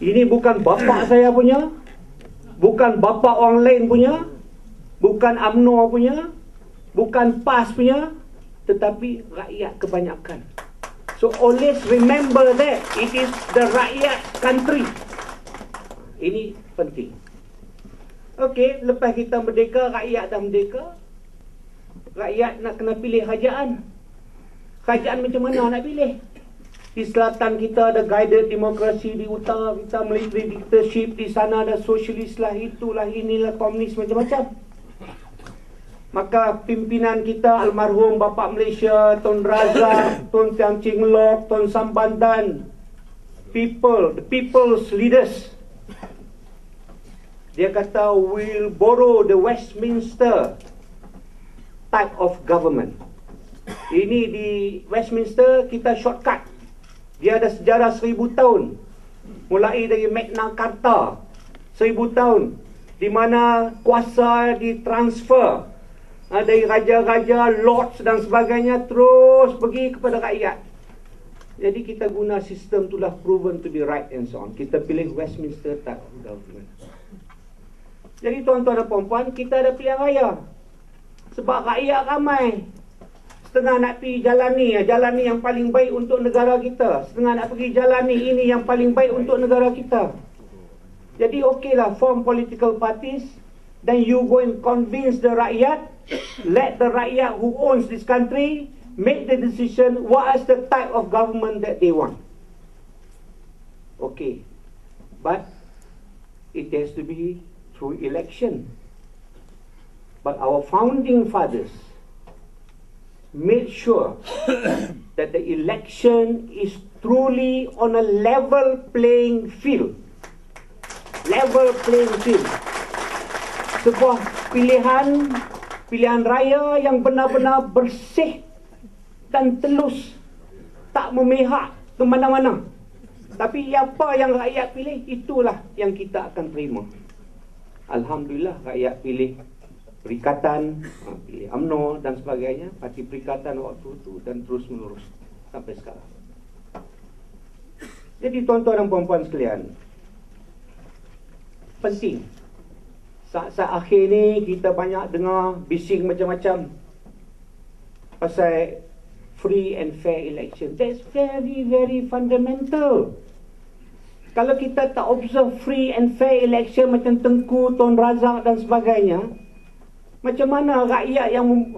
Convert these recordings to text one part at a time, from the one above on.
Ini bukan bapa saya punya, bukan bapa orang lain punya, bukan UMNO punya, bukan PAS punya, tetapi rakyat kebanyakan. So always remember that it is the rakyat country. Ini penting. Okey, lepas kita merdeka, rakyat dah merdeka, rakyat nak kena pilih kerajaan. Kerajaan macam mana nak pilih? Di selatan kita ada guided demokrasi, di utara kita military dictatorship, di sana ada sosialis lah, itulah, inilah, komunis, macam-macam. Maka pimpinan kita almarhum Bapa Malaysia Tun Razak, Tun Tiam Ching Lock, Tun Sambandan, the people's leaders, dia kata we'll borrow the Westminster type of government. Ini di Westminster kita shortcut. Dia ada sejarah 1000 tahun. Mulai dari Magna Carta 1000 tahun, di mana kuasa ditransfer dari raja-raja, lords dan sebagainya, terus pergi kepada rakyat. Jadi kita guna sistem itulah proven to be right and so on. Kita pilih Westminster type of government. Jadi tuan-tuan dan puan-puan, kita ada pilihan raya. Sebab rakyat ramai. Setengah nak pergi jalan ni yang paling baik untuk negara kita. Setengah nak pergi jalan ni, ini yang paling baik untuk negara kita. Jadi okeylah, form political parties, then you go and convince the rakyat, let the rakyat who owns this country make the decision what is the type of government that they want. Okay, but it has to be through election. But our founding fathers made sure that the election is truly on a level playing field. Level playing field. Sebuah pilihan raya yang benar-benar bersih dan telus, tak memihak ke mana-mana. Tapi apa yang rakyat pilih, itulah yang kita akan terima. Alhamdulillah, rakyat pilih Perikatan, pilih UMNO dan sebagainya, parti Perikatan waktu itu, dan terus menerus sampai sekarang. Jadi tuan-tuan dan puan-puan sekalian, penting. Saat-saat akhir ni kita banyak dengar bising macam-macam pasal free and fair election. That's very, very fundamental. Kalau kita tak observe free and fair election macam Tengku, Tun Razak dan sebagainya, macam mana rakyat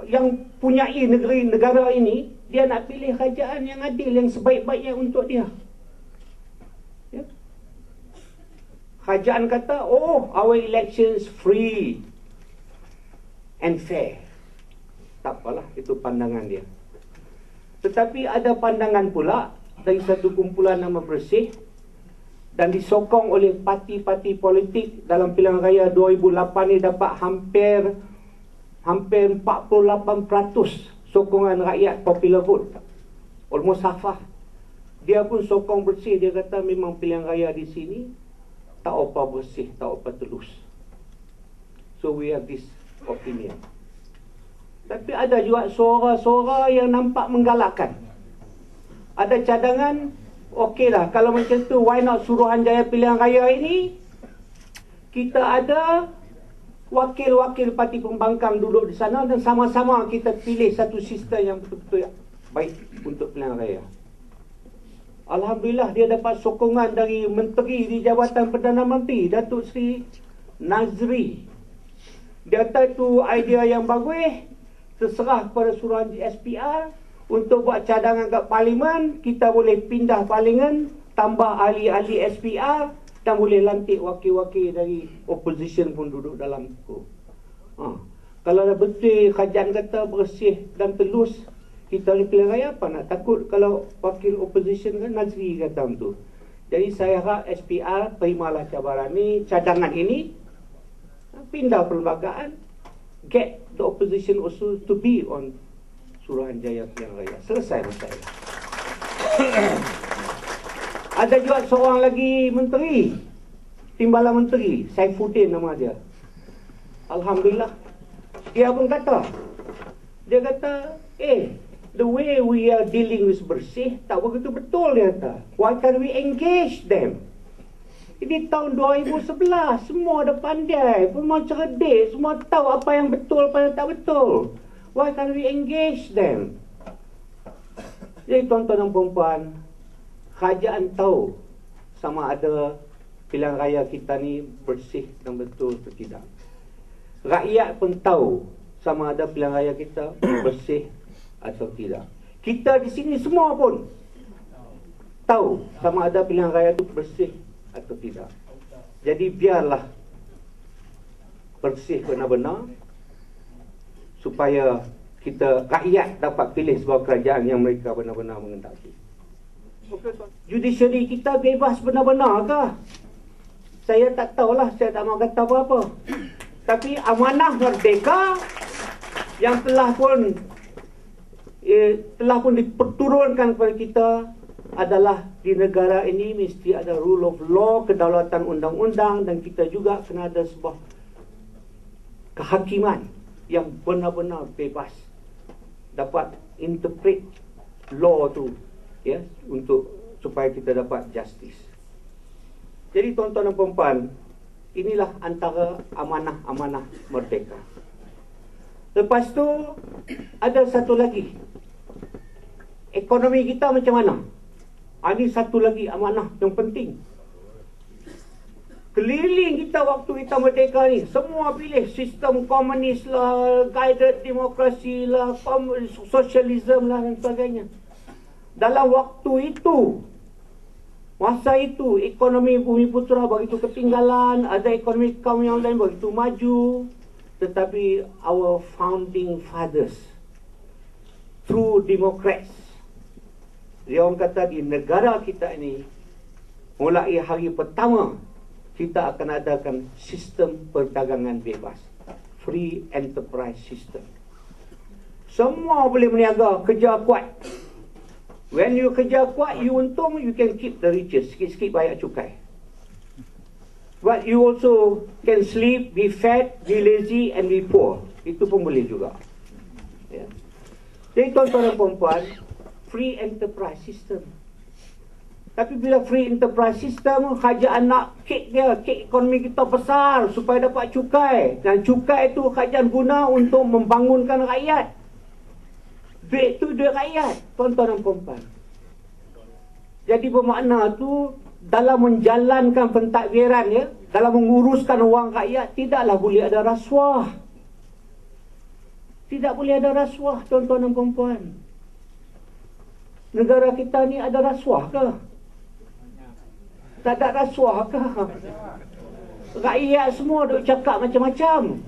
yang punyai negara ini, dia nak pilih kerajaan yang adil, yang sebaik-baiknya untuk dia? Ya? Kerajaan kata, oh, our elections free and fair. Tak apalah, itu pandangan dia. Tetapi ada pandangan pula dari satu kumpulan nama bersih dan disokong oleh parti-parti politik dalam pilihan raya 2008 ni, dapat hampir 48% sokongan rakyat popular vote. Almost half. Dia pun sokong bersih. Dia kata memang pilihan raya di sini tak apa bersih, tak apa telus. So we have this opinion. Tapi ada juga suara-suara yang nampak menggalakkan. Ada cadangan, okeylah, kalau macam tu, why not Suruhanjaya pilihan raya ini kita ada wakil-wakil parti pembangkang duduk di sana dan sama-sama kita pilih satu sistem yang betul-betul baik untuk pilihan raya. Alhamdulillah, dia dapat sokongan dari Menteri di Jabatan Perdana Menteri, Datuk Seri Nazri. Dia kata itu idea yang bagus, terserah kepada Suruhanjaya SPR untuk buat cadangan kat Parlimen. Kita boleh pindah Parlimen, tambah ahli-ahli SPR, dan boleh lantik wakil-wakil dari opposition pun duduk dalam tu. Kalau dah betul kerajaan kata bersih dan telus, kita ni pilihan raya apa nak takut kalau wakil opposition kan Nazri kata tu. Jadi saya harap SPR terimalah cabaran ni, cadangan ini, pindah perlembagaan, get the opposition also to be on Suruhanjaya pilihan raya. Selesai masalah. Ada juga seorang lagi menteri, timbalan menteri, Saifuddin nama dia. Alhamdulillah, dia pun kata, the way we are dealing with bersih tak begitu betul, dia kata. Why can't we engage them? Ini tahun 2011, semua dah pandai, semua cerdik, semua tahu apa yang betul, apa yang tak betul. Why can't we engage them? Jadi tuan-tuan dan puan-puan, kerajaan tahu sama ada pilihan raya kita ni bersih dan betul atau tidak. Rakyat pun tahu sama ada pilihan raya kita bersih atau tidak. Kita di sini semua pun tahu sama ada pilihan raya itu bersih atau tidak. Jadi biarlah bersih benar-benar supaya kita, rakyat dapat pilih sebuah kerajaan yang mereka benar-benar mengendaki. Judiciary kita bebas benar-benar ke? Saya tak tahulah, saya tak mau kata apa-apa. Tapi amanah merdeka yang telah pun diperturunkan kepada kita adalah di negara ini mesti ada rule of law, kedaulatan undang-undang, dan kita juga kena ada sebuah kehakiman yang benar-benar bebas dapat interpret law tu, ya, untuk supaya kita dapat justice. Jadi tuan-tuan dan puan-puan, inilah antara amanah-amanah merdeka. Lepas tu ada satu lagi, ekonomi kita macam mana? Ini satu lagi amanah yang penting. Keliling kita waktu kita merdeka ni, semua pilih sistem komunis lah, guided demokrasi lah, socialism lah dan sebagainya. Dalam waktu itu, masa itu, ekonomi Bumiputera begitu ketinggalan, ada ekonomi kaum yang lain begitu maju. Tetapi our founding fathers, true Democrats, dia orang kata di negara kita ini, mulai hari pertama, kita akan adakan sistem perdagangan bebas. Free enterprise system. Semua boleh berniaga, kerja kuat. When you kerja kuat, you untung, you can keep the riches. Sikit-sikit bayar cukai. But you also can sleep, be fat, be lazy and be poor. Itu pun boleh juga. Ya. Jadi tuan-tuan dan puan-puan, free enterprise system. Tapi bila free enterprise system, kerajaan nak kek dia, kek ekonomi kita besar supaya dapat cukai. Dan cukai itu kerajaan guna untuk membangunkan rakyat. Duit tu duit rakyat, tuan-tuan dan puan-puan. Jadi bermakna tu dalam menjalankan pentadbiran, ya, dalam menguruskan wang rakyat, tidaklah boleh ada rasuah. Tidak boleh ada rasuah, tuan-tuan dan puan-puan. Negara kita ni ada rasuah ke? Tak ada rasuah ke? Rakyat semua duk cakap macam-macam.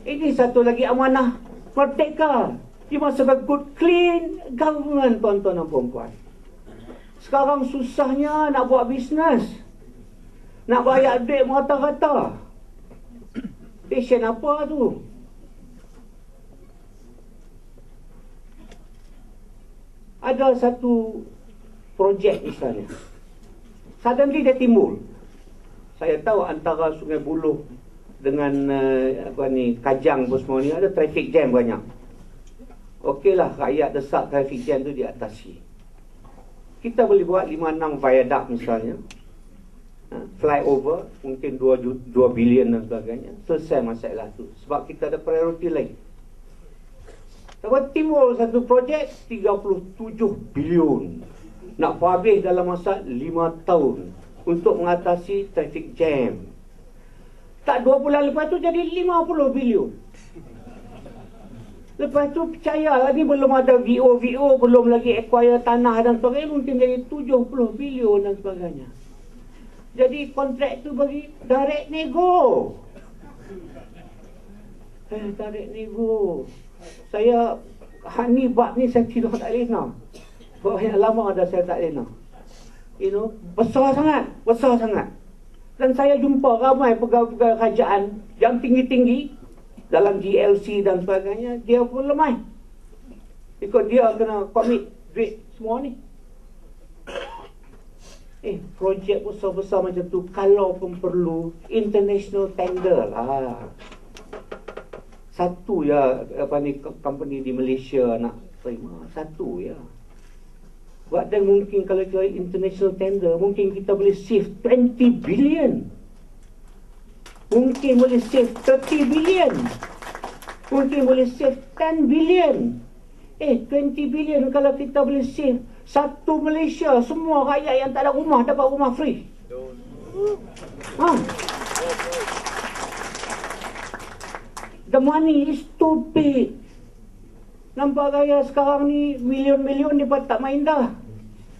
Ini satu lagi amanah merdeka. You must have a good clean government, tuan-tuan dan puan-puan. Sekarang susahnya nak buat bisnes, nak bayar duit merata-rata. Passion apa tu? Ada satu projek misalnya, suddenly dia timbul. Saya tahu antara Sungai Buloh dengan Kajang pun semua ni ada traffic jam banyak. Okeylah, rakyat desak traffic jam tu diatasi. Kita boleh buat 5-6 viaduct misalnya, flyover mungkin 2 bilion dan sebagainya. Selesai masalah tu, sebab kita ada priority lain. Tapi timbul satu projek 37 bilion nak habis dalam masa 5 tahun untuk mengatasi traffic jam. Tak 2 bulan lepas tu jadi 50 bilion. Lepas tu percayalah, ni belum ada VO, belum lagi acquire tanah dan sebagainya, mungkin jadi 70 bilion dan sebagainya. Jadi kontrak tu bagi direct nego. Direct nego. Saya ni bab ni saya tidak tak lena. Banyak lama dah saya tak lena. You know, besar sangat. Dan saya jumpa ramai pegawai kerajaan yang tinggi-tinggi dalam GLC dan sebagainya, dia pun lemah. Because dia kena commit duit semua ni. Projek besar-besar macam tu, kalau pun perlu international tender lah. Satu ya, company di Malaysia nak terima, satu ya. But then mungkin kalau kita international tender, mungkin kita boleh save 20 billion. Mungkin boleh save 30 billion. Mungkin boleh save 10 billion. 20 billion kalau kita boleh save, satu Malaysia, semua rakyat yang tak ada rumah dapat rumah free. The money is too big. Nampak gaya sekarang ni, million-million dia tak main dah.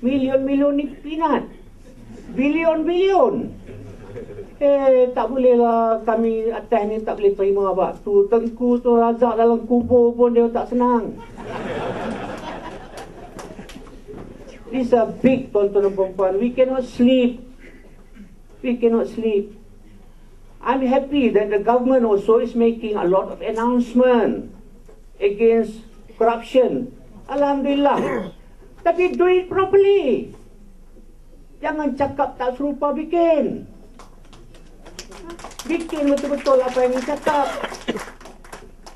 Million-million ni peanut. Billion-billion. Tak boleh lah kami atas ni tak boleh terima abang. Tu tengku tu razak dalam kubur pun dia tak senang. These are big, tuan-tuan dan puan-puan. We cannot sleep. We cannot sleep. I'm happy that the government also is making a lot of announcement against corruption. Alhamdulillah. Tapi do it properly. Jangan cakap tak serupa bikin. Bikin betul-betul apa yang cakap.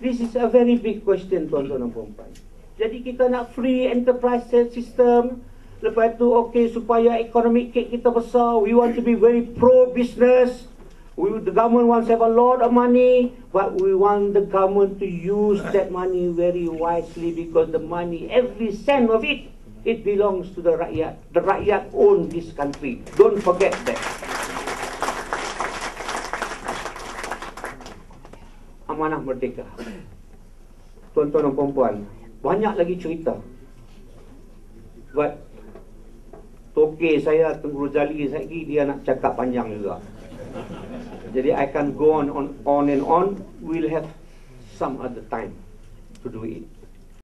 This is a very big question, tuan-tuan dan puan-puan. Jadi kita nak free enterprise system. Lepas tu okey, supaya economic cake kita besar, we want to be very pro-business. The government wants to have a lot of money, but we want the government to use that money very wisely, because the money, every cent of it, it belongs to the rakyat. The rakyat own this country. Don't forget that. Amanah Merdeka. Tuan-tuan dan puan-puan, banyak lagi cerita. But Toke saya, Tengku Rozali lagi, dia nak cakap panjang juga. Jadi I can go on and on. We'll have some other time to do it.